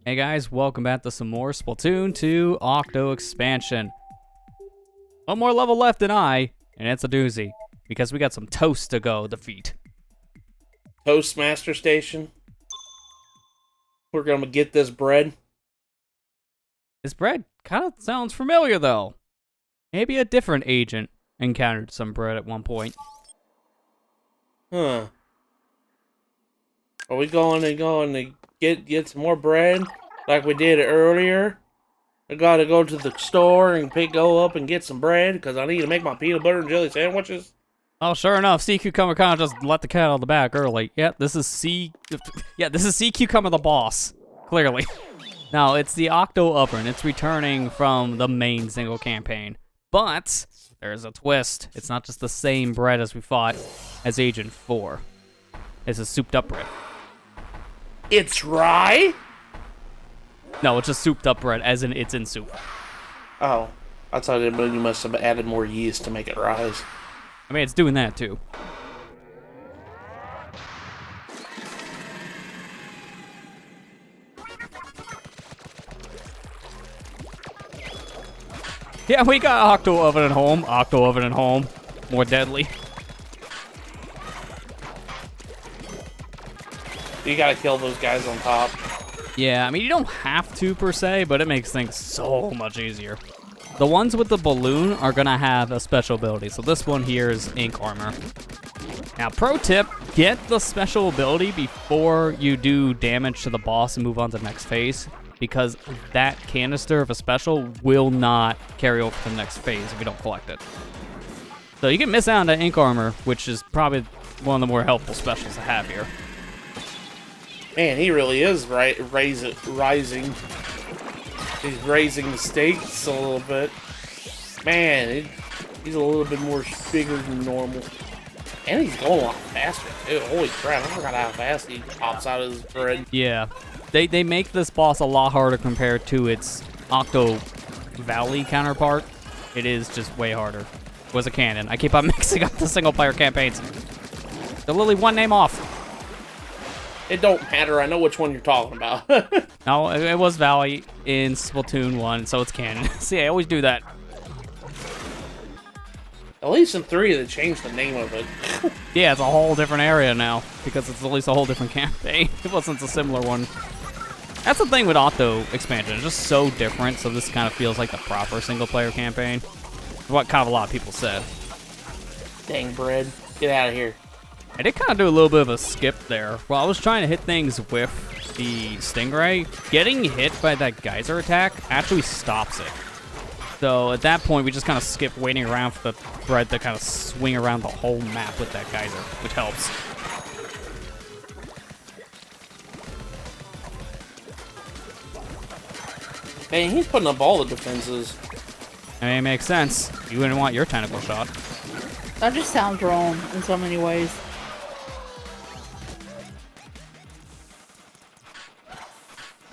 Hey guys, welcome back to some more Splatoon 2 Octo expansion. One more level left and it's a doozy, because we got some toast to go defeat. Toastmaster station. We're gonna get this bread. This bread kind of sounds familiar though. Maybe a different agent encountered some bread at one point. Huh. Are we going to get some more bread like we did earlier? I gotta go to the store and go up and get some bread because I need to make my peanut butter and jelly sandwiches. Oh, sure enough, Sea Cucumber kind of just let the cat out of the bag early. This is Sea Cucumber the boss, clearly. Now, it's the Octo upper, and it's returning from the main single campaign. But there's a twist. It's not just the same bread as we fought as Agent 4. It's a souped up bread. It's rye? No, it's just souped up bread, as in it's in soup. Oh, I thought you must have added more yeast to make it rise. I mean, it's doing that too. Yeah, we got Octo oven at home. Octo oven at home. More deadly. You gotta kill those guys on top. Yeah, I mean, you don't have to per se, but it makes things so much easier. The ones with the balloon are gonna have a special ability. So this one here is ink armor. Now, pro tip, get the special ability before you do damage to the boss and move on to the next phase, because that canister of a special will not carry over to the next phase if you don't collect it. So you can miss out on that ink armor, which is probably one of the more helpful specials to have here. Man, he really is rising. He's raising the stakes a little bit. Man, he's a little bit more bigger than normal. And he's going a lot faster, too. Holy crap, I forgot how fast he pops out of his bread. Yeah. They make this boss a lot harder compared to its Octo Valley counterpart. It is just way harder. Was a cannon. I keep on mixing up the single-player campaigns. They're literally one name off. It don't matter. I know which one you're talking about. No, it was Valley in Splatoon 1, so it's canon. See, I always do that. At least in 3, they changed the name of it. Yeah, it's a whole different area now, because it's at least a whole different campaign. It wasn't a similar one. That's the thing with Octo expansion. It's just so different, so this kind of feels like the proper single-player campaign. What kind of a lot of people said. Dang bread. Get out of here. I did kind of do a little bit of a skip there. While I was trying to hit things with the Stingray, getting hit by that geyser attack actually stops it. So at that point, we just kind of skip waiting around for the bread to kind of swing around the whole map with that geyser, which helps. Dang, he's putting up all the defenses. I mean, it makes sense. You wouldn't want your tentacle shot. That just sounds wrong in so many ways.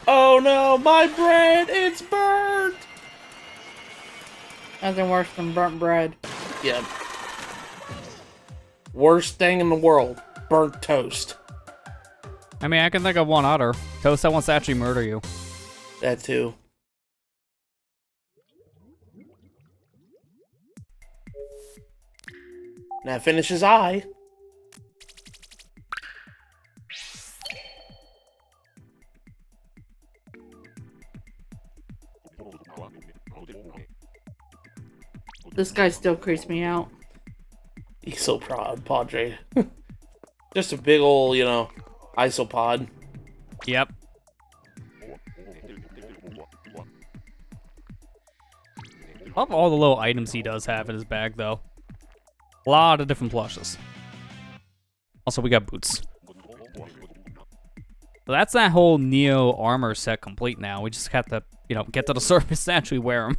Oh no, my bread! It's burnt! Nothing worse than burnt bread. Yep. Worst thing in the world. Burnt toast. I mean, I can think of one other. Toast that wants to actually murder you. That too. Now finish his eye. This guy still creeps me out. He's so proud, Padre. Just a big ol', isopod. Yep. Love all the little items he does have in his bag, though. A lot of different plushes. Also, we got boots. So that's that whole Neo armor set complete now. We just have to, get to the surface to actually wear them.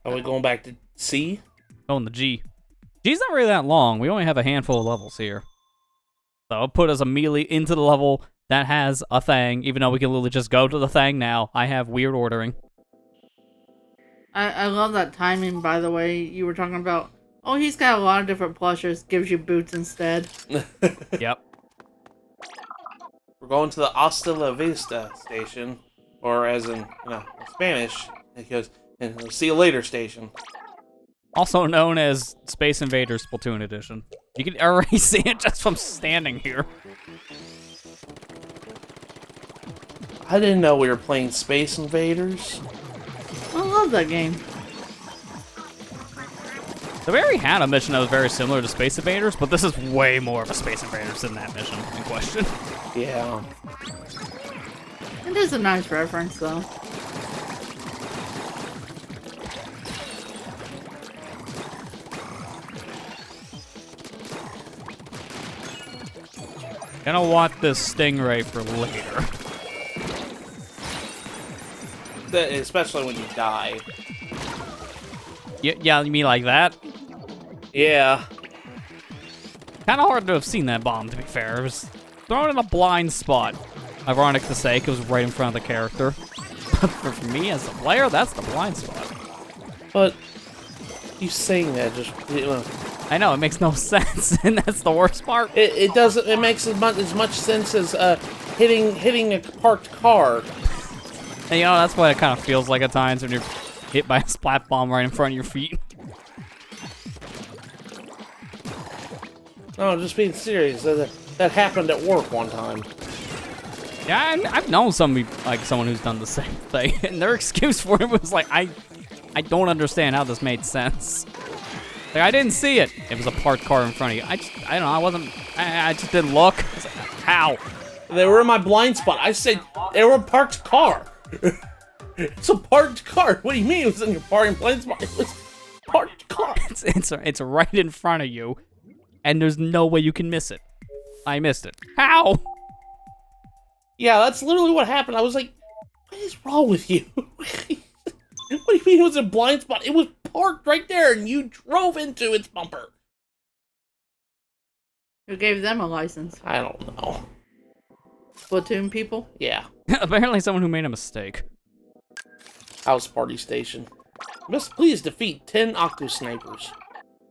Are we going back to C? Oh, and the G. G's not really that long. We only have a handful of levels here. So it'll put us immediately into the level that has a thing, even though we can literally just go to the thing now. I have weird ordering. I love that timing, by the way. You were talking about, oh, he's got a lot of different plushes, gives you boots instead. Yep. We're going to the Hasta Vista station, or as in Spanish, it goes, and we'll see you later station. Also known as Space Invaders Splatoon Edition. You can already see it just from standing here. I didn't know we were playing Space Invaders. I love that game. So we already had a mission that was very similar to Space Invaders, but this is way more of a Space Invaders than that mission in question. Yeah. It is a nice reference, though. Gonna want this Stingray for later. Especially when you die. Yeah, you mean like that? Yeah. Kind of hard to have seen that bomb, to be fair. It was thrown in a blind spot. Ironic to say, 'cause it was right in front of the character. But for me as a player, that's the blind spot. But you saying that just I know, it makes no sense, and that's the worst part. it doesn't. It makes as much sense as hitting a parked car. And you know, that's what it kind of feels like at times when you're hit by a splat bomb right in front of your feet. No, just being serious. That happened at work one time. Yeah, I've known someone who's done the same thing, and their excuse for it was like, I don't understand how this made sense. Like, I didn't see it. It was a parked car in front of you. I don't know, I just didn't look. Like, how? They were in my blind spot. I said they were a parked car. It's a parked car. What do you mean it was in your parking blind spot? It was a parked car. It's right in front of you, and there's no way you can miss it. I missed it. How? Yeah, that's literally what happened. I was like, what is wrong with you? What do you mean it was a blind spot? It was parked right there, and you drove into its bumper. Who gave them a license? I don't know. Splatoon people? Yeah. Apparently someone who made a mistake. House party station. Must please defeat 10 Octo snipers.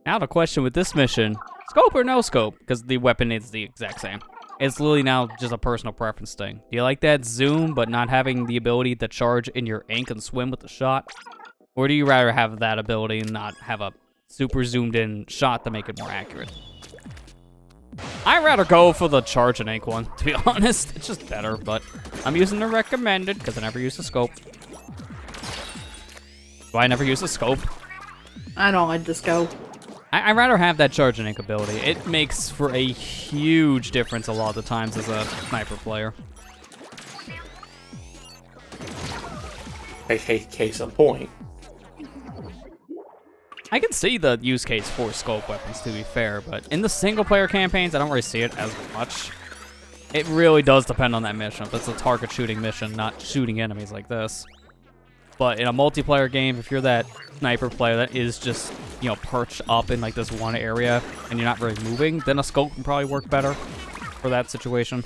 Now the question with this mission, scope or no scope? Because the weapon is the exact same. It's literally now just a personal preference thing. Do you like that zoom, but not having the ability to charge in your ink and swim with the shot? Or do you rather have that ability and not have a super zoomed in shot to make it more accurate? I'd rather go for the charge and ink one, to be honest. It's just better, but I'm using the recommended because I never use the scope. Do I never use the scope? I don't like the scope. I'd rather have that charge and ink ability. It makes for a huge difference a lot of the times as a sniper player. Hey, case in point. I can see the use case for scope weapons, to be fair, but in the single-player campaigns, I don't really see it as much. It really does depend on that mission. If it's a target shooting mission, not shooting enemies like this. But in a multiplayer game, if you're that sniper player that is just, you know, perched up in like this one area and you're not really moving, then a scope can probably work better for that situation.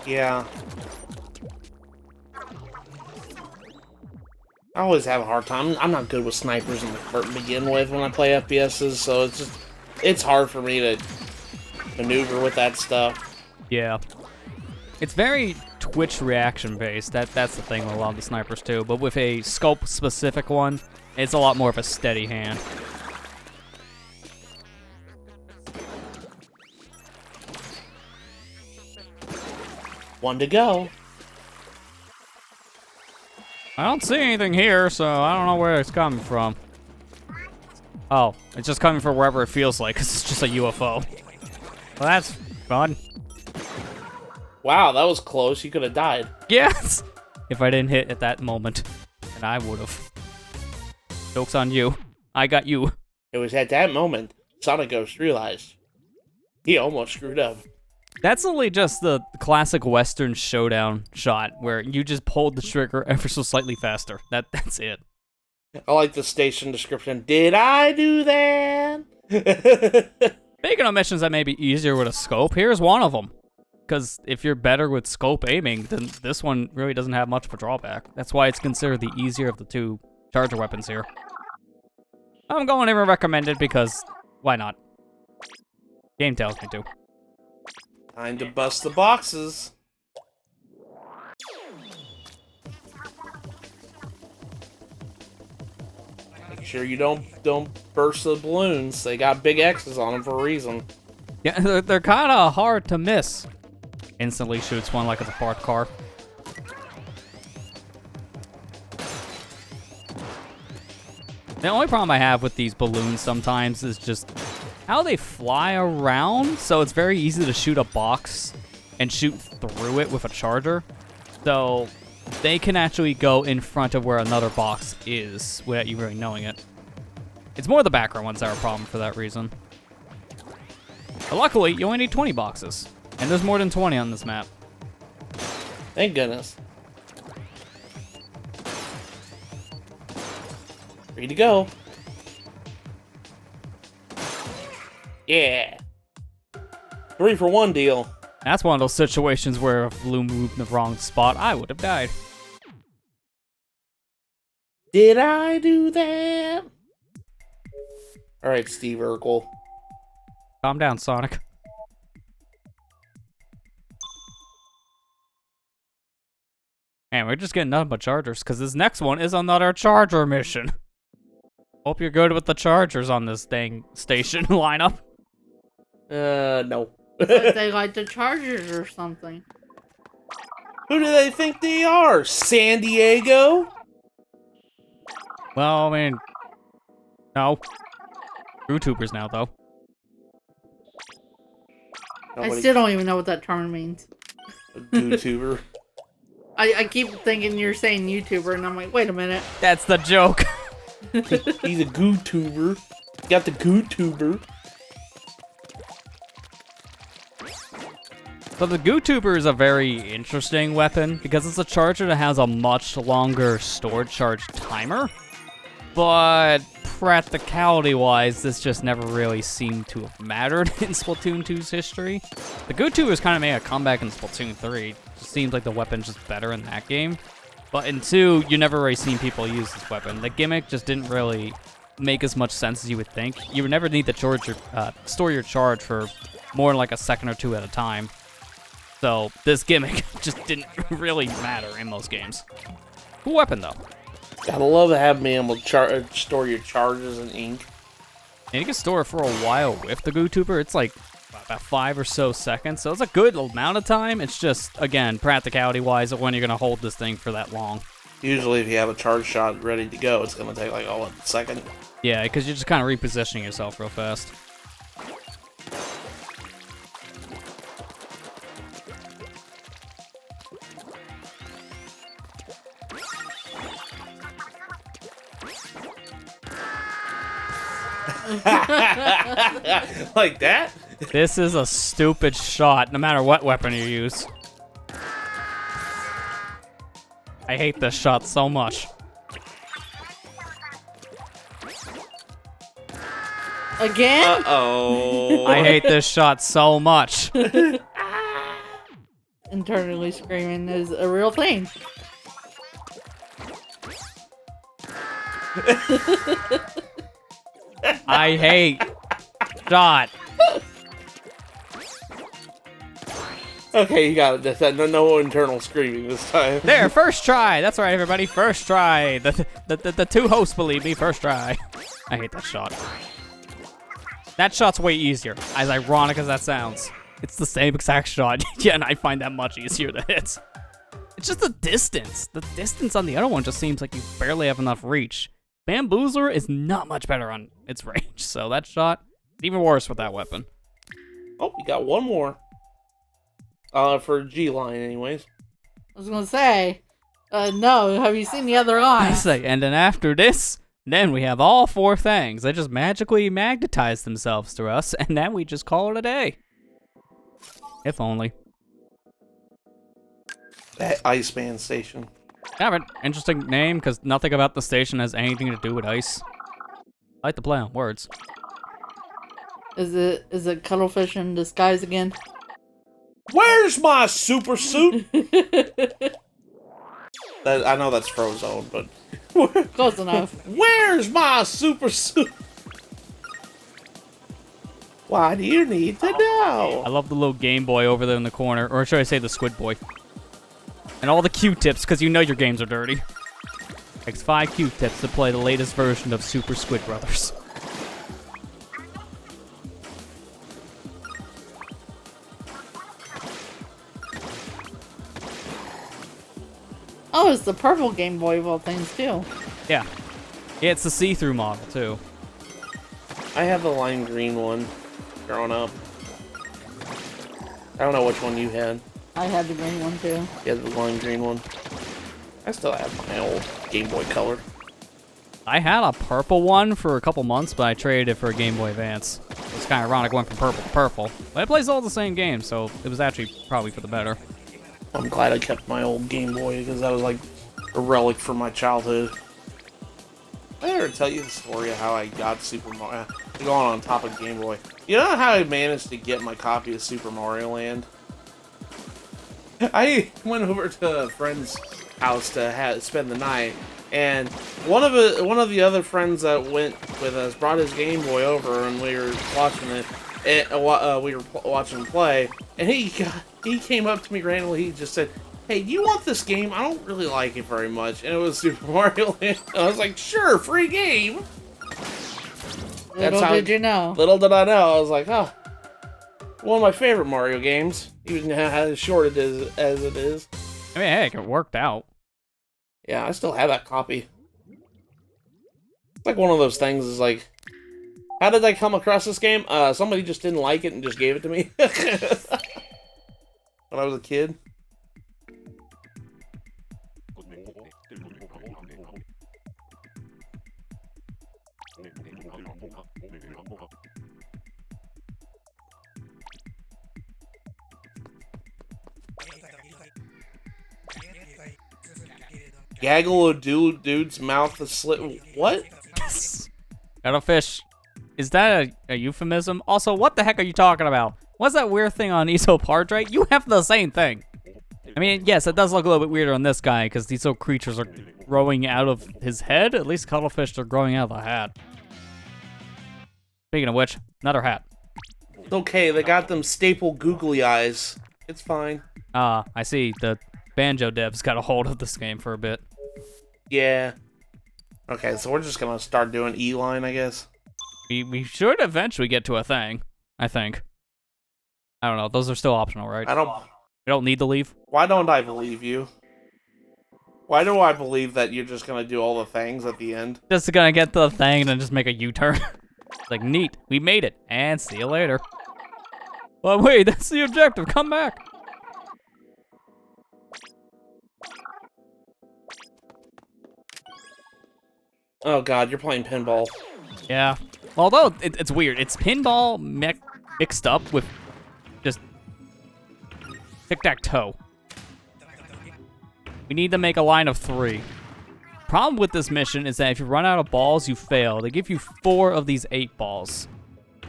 Yeah. I always have a hard time. I'm not good with snipers to begin with when I play FPSs, so it's hard for me to maneuver with that stuff. Yeah. It's very Twitch reaction based. That's the thing with a lot of the snipers too. But with a scope specific one, it's a lot more of a steady hand. One to go. I don't see anything here, so I don't know where it's coming from. Oh, it's just coming from wherever it feels like, 'cause it's just a UFO. Well, that's fun. Wow, that was close. You could have died. Yes! If I didn't hit at that moment, then I would've. Joke's on you. I got you. It was at that moment Sonic Ghost realized he almost screwed up. That's only just the classic Western showdown shot, where you just pulled the trigger ever so slightly faster. That's it. I like the station description. Did I do that? Speaking of missions that may be easier with a scope, here's one of them. Because if you're better with scope aiming, then this one really doesn't have much of a drawback. That's why it's considered the easier of the two charger weapons here. I'm going to recommend it because why not? Game tells me to. Time to bust the boxes. sure you don't burst the balloons. They got big X's on them for a reason. Yeah, they're kind of hard to miss. Instantly shoots one like it's a parked car. The only problem I have with these balloons sometimes is just how they fly around. So it's very easy to shoot a box and shoot through it with a charger. So they can actually go in front of where another box is without you really knowing it. It's more the background ones that are a problem for that reason. But luckily, you only need 20 boxes. And there's more than 20 on this map. Thank goodness. Free to go. Yeah. 3 for 1 deal. That's one of those situations where if Blue moved in the wrong spot, I would have died. Did I do that? Alright, Steve Urkel. Calm down, Sonic. And we're just getting nothing but chargers, because this next one is another charger mission. Hope you're good with the chargers on this dang station lineup. No. Like they like the Chargers or something. Who do they think they are? San Diego? Well, I mean, no. YouTubers now, though. I still don't even know what that term means. A YouTuber. I keep thinking you're saying YouTuber, and I'm like, wait a minute. That's the joke. He's a GooTuber. Got the GooTuber. So the GooTuber is a very interesting weapon because it's a charger that has a much longer stored charge timer. But practicality-wise, this just never really seemed to have mattered in Splatoon 2's history. The GooTuber's kind of made a comeback in Splatoon 3. It just seems like the weapon's just better in that game. But in 2, you never really seen people use this weapon. The gimmick just didn't really make as much sense as you would think. You would never need to store your charge for more than like a second or two at a time. So this gimmick just didn't really matter in most games. Cool weapon though. Gotta love having me able to store your charges in ink. And you can store it for a while with the GooTuber. It's like about 5 or so seconds, so it's a good amount of time. It's just, again, practicality-wise, when you're gonna hold this thing for that long. Usually, if you have a charge shot ready to go, it's gonna take like a second. Yeah, because you're just kind of repositioning yourself real fast. Like that? This is a stupid shot, no matter what weapon you use. I hate this shot so much. Again? Uh-oh. I hate this shot so much. Internally screaming is a real thing. I hate shot. Okay, you got it. No internal screaming this time. There, first try. That's right, everybody. First try. The two hosts believe me. First try. I hate that shot. That shot's way easier, as ironic as that sounds. It's the same exact shot, yeah, and I find that much easier to hit. It's just the distance. The distance on the other one just seems like you barely have enough reach. Bamboozler is not much better on its range, so that shot is even worse with that weapon. Oh, we got one more. For G-Line, anyways. I was gonna say, no, have you seen the other I line? say, and then after this, then we have all 4 things. They just magically magnetize themselves to us, and then we just call it a day. If only. That Iceman station. Have an interesting name, because nothing about the station has anything to do with ice. I like to play on words. Is it cuttlefish in disguise again? Where's my super suit? I know that's Frozone, but Close enough. where's my super suit? Why do you need to know? I love the little Game Boy over there in the corner, or should I say the Squid Boy. And all the Q-tips, because you know your games are dirty. Takes 5 Q-tips to play the latest version of Super Squid Brothers. Oh, it's the purple Game Boy of all things, too. Yeah. Yeah, it's the see-through model, too. I have the lime green one growing up. I don't know which one you had. I had the green one, too. You had the lime green one. I still have my old Game Boy Color. I had a purple one for a couple months, but I traded it for a Game Boy Advance. It's kind of ironic, went from purple to purple. But it plays all the same games, so it was actually probably for the better. I'm glad I kept my old Game Boy because that was like a relic from my childhood. Did I ever tell you the story of how I got Super Mario? Going on top of Game Boy. You know how I managed to get my copy of Super Mario Land? I went over to a friend's house to spend the night, and one of the other friends that went with us brought his Game Boy over, and we were watching it. We were watching him play, and he came up to me randomly. He just said, "Hey, do you want this game? I don't really like it very much." And it was Super Mario Land. And I was like, "Sure, free game." Little did you know. Little did I know. I was like, "Oh, one of my favorite Mario games, even as short it is as it is." I mean, heck, it worked out. Yeah, I still have that copy. It's like one of those things. Is like, how did I come across this game? Somebody just didn't like it and just gave it to me when I was a kid. Gaggle of dude's mouth is slit. What? Cuttlefish. Is that a euphemism? Also, what the heck are you talking about? What's that weird thing on Isopardrate? You have the same thing. I mean, yes, it does look a little bit weirder on this guy because these little creatures are growing out of his head. At least cuttlefish are growing out of the hat. Speaking of which, another hat. It's okay, they got them staple googly eyes. It's fine. I see. The Banjo devs got a hold of this game for a bit. Yeah. Okay, so we're just gonna start doing E-line, I guess. We should eventually get to a thing, I think. I don't know. Those are still optional, right? I don't... We don't need to leave? Why don't I believe you? Why do I believe that you're just gonna do all the things at the end? Just gonna get to the thing and then just make a U-turn. Like, neat. We made it. And see you later. But wait, that's the objective. Come back. Oh god, you're playing pinball. Yeah. Although, it's weird. It's pinball mixed up with just tic-tac-toe. We need to make a line of 3. Problem with this mission is that if you run out of balls, you fail. They give you 4 of these 8 balls.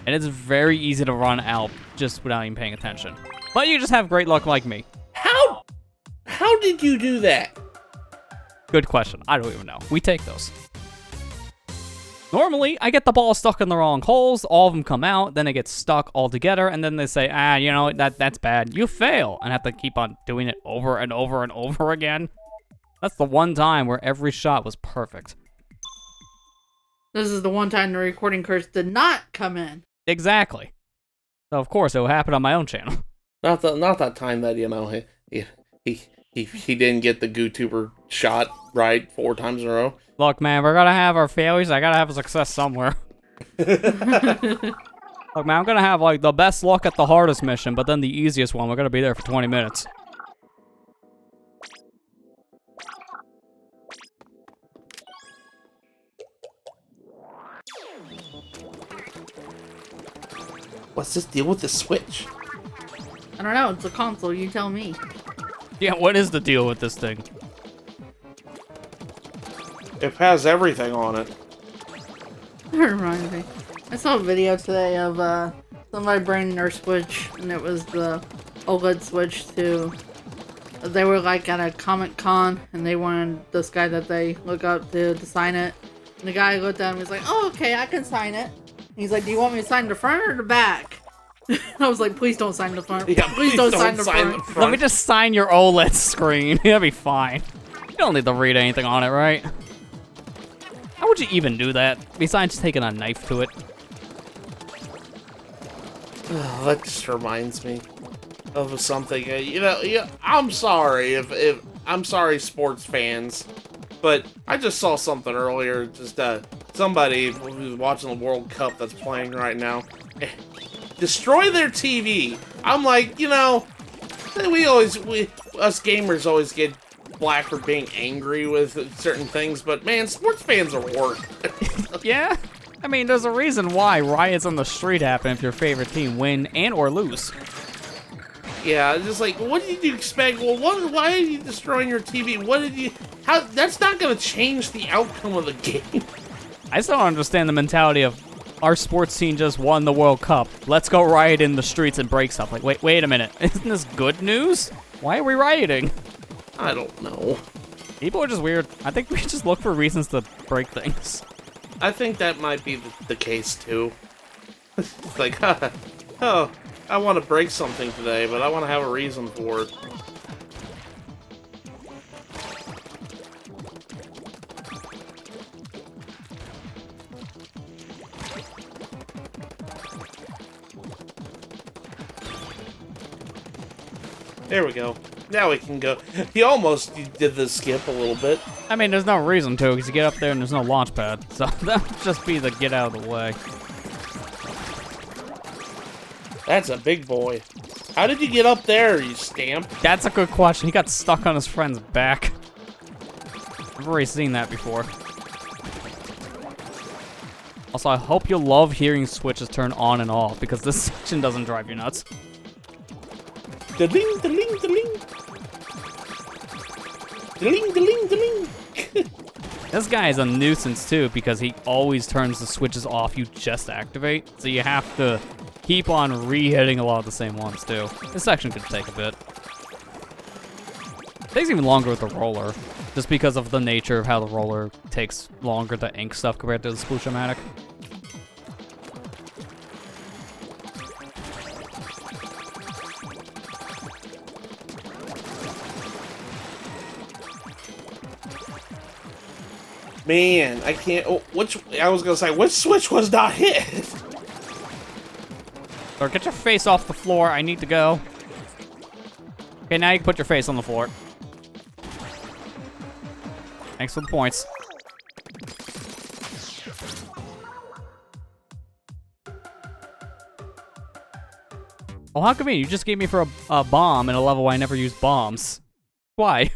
And it's very easy to run out just without even paying attention. But you just have great luck like me. How did you do that? Good question. I don't even know. We take those. Normally, I get the ball stuck in the wrong holes, all of them come out, then it gets stuck all together, and then they say, you know, that's bad. You fail, and have to keep on doing it over and over and over again. That's the one time where every shot was perfect. This is the one time the recording curse did not come in. Exactly. So, of course, it will happen on my own channel. Not that time that, you know, he didn't get the GooTuber shot right 4 times in a row. Look, man, we're gonna have our failures. I gotta have a success somewhere. Look, man, I'm gonna have, like, the best luck at the hardest mission, but then the easiest one, we're gonna be there for 20 minutes. What's this deal with the Switch? I don't know, it's a console, you tell me. Yeah, what is the deal with this thing? It has everything on it. That reminds me. I saw a video today of somebody bringing their Switch, and it was the OLED Switch to... They were like at a Comic-Con, and they wanted this guy that they look up to sign it. And the guy looked at him and was like, "Oh, okay, I can sign it." And he's like, "Do you want me to sign the front or the back?" I was like, "Please don't sign the front. Yeah, please don't sign the front. Let me just sign your OLED screen. That'll be fine. You don't need to read anything on it, right? How would you even do that, besides taking a knife to it? Oh, that just reminds me of something. I'm sorry if I'm sorry, sports fans, but I just saw something earlier. Just somebody who's watching the World Cup that's playing right now destroy their TV. I'm like, us gamers always get black for being angry with certain things, but man, sports fans are worse. Yeah? I mean, there's a reason why riots on the street happen if your favorite team win and or lose. Yeah, it's just like, what did you expect? Well, why are you destroying your TV? How? That's not gonna change the outcome of the game. I still don't understand the mentality of our sports team just won the World Cup. Let's go riot in the streets and break stuff. Like, wait a minute. Isn't this good news? Why are we rioting? I don't know. People are just weird. I think we just look for reasons to break things. I think that might be the case, too. It's like, oh, I want to break something today, but I want to have a reason for it. There we go. Now we can go. He almost did the skip a little bit. I mean, there's no reason to, because you get up there and there's no launch pad. So that would just be the get out of the way. That's a big boy. How did you get up there, you stamp? That's a good question. He got stuck on his friend's back. I've already seen that before. Also, I hope you love hearing switches turn on and off, because this section doesn't drive you nuts. Da-ling, da-ling, da-ling. Da-ling, da-ling, da-ling. This guy is a nuisance, too, because he always turns the switches off you just activate. So you have to keep on re-hitting a lot of the same ones, too. This section could take a bit. It takes even longer with the roller, just because of the nature of how the roller takes longer to ink stuff compared to the Sploosh-O-Matic. Man, I can't. Oh, I was gonna say, which switch was not hit? Or get your face off the floor. I need to go. Okay, now you can put your face on the floor. Thanks for the points. Oh, how come you just gave me for a bomb in a level where I never used bombs? Why?